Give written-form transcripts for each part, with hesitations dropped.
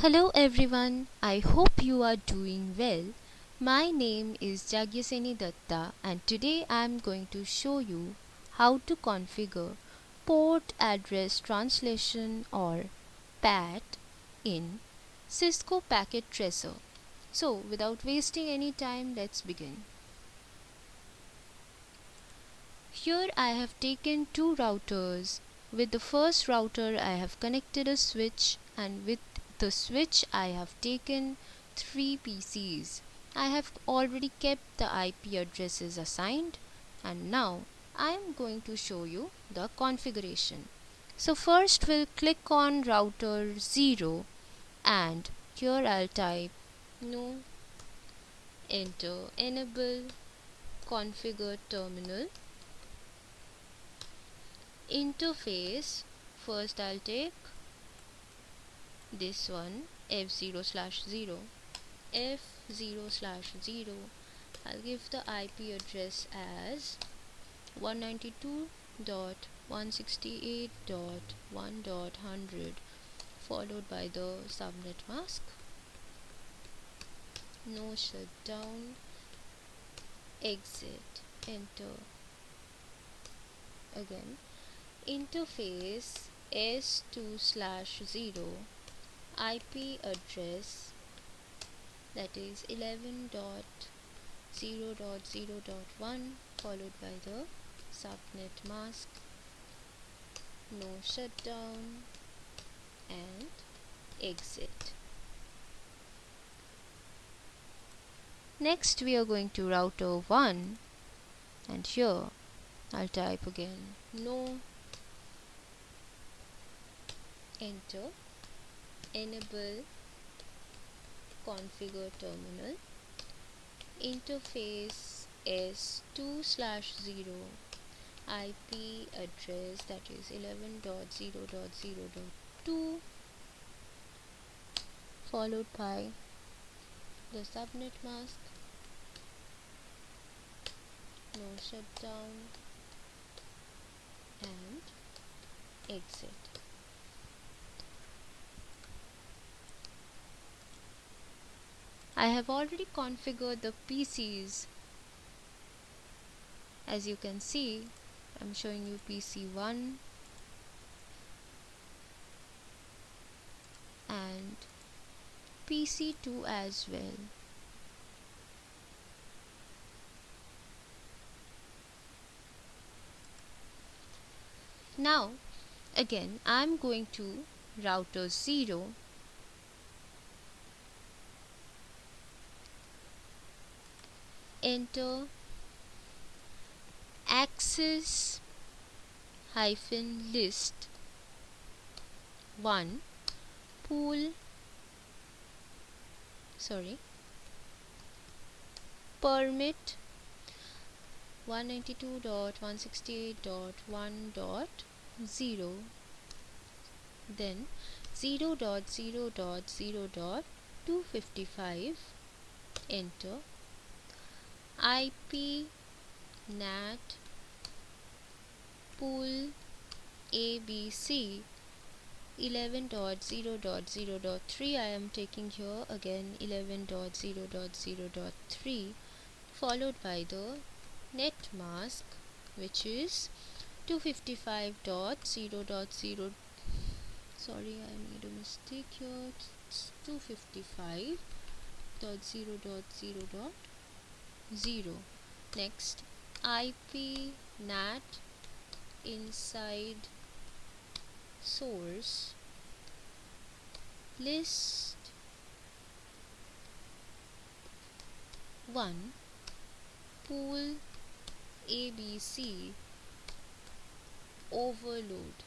Hello everyone, I hope you are doing well. My name is Jagyaseni Datta and today I am going to show you how to configure port address translation or PAT in Cisco Packet Tracer. So without wasting any time, let's begin. Here I have taken two routers. With the first router I have connected a switch, and with the switch I have taken three PCs. I have already kept the IP addresses assigned, and now I am going to show you the configuration. So first we'll click on router 0 and here I'll type no, enter enable configure terminal. Interface, first I'll take this one f0/0. f0/0 I'll give the IP address as 192.168.1.100 followed by the subnet mask. No shutdown, exit, enter. Again, interface s2/0, IP address that is 11.0.0.1 followed by the subnet mask. No shutdown and exit. Next we are going to router 1 and here I'll type again no, enter enable configure terminal. Interface s2/0, IP address that is 11.0.0.2 followed by the subnet mask. No shutdown and exit. I have already configured the PCs. As you can see, I'm showing you PC1 and PC2 as well. Now again I'm going to router 0 enter access -list 1 permit 192.168.1.0, then 0.0.0.255, enter IP NAT pool ABC 11.0.0.3. I am taking here again 11.0.0.3 followed by the net mask which is 255.0.0. sorry, I made a mistake here. It's 255.0.0.0. Next, IP NAT inside source list 1 pool ABC overload.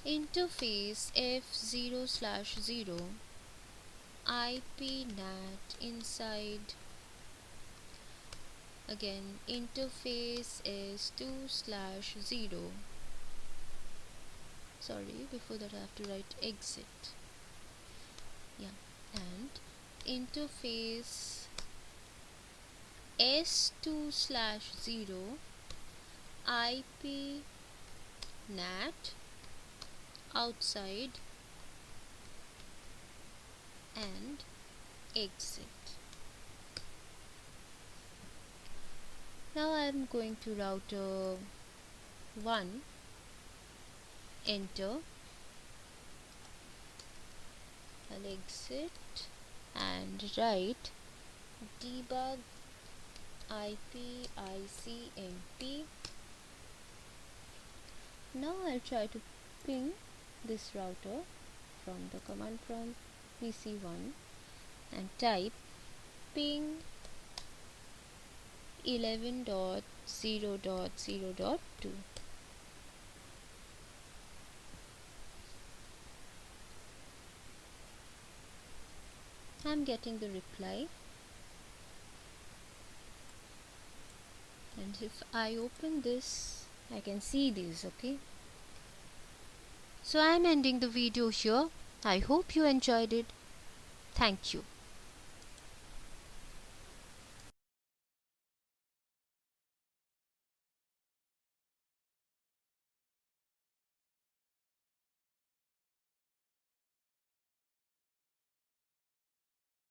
Interface f0/0 IP NAT inside, again interface is 2/0. sorry, before that I have to write exit. And interface s2/0 IP NAT outside and exit. Now I am going to router 1, enter, I'll exit and write debug IP ICMP. Now I'll try to ping this router from the command prompt PC1 and type ping 11.0.0.2. I'm getting the reply, and if I open this I can see this. Okay, so I'm ending the video here. I hope you enjoyed it. Thank you.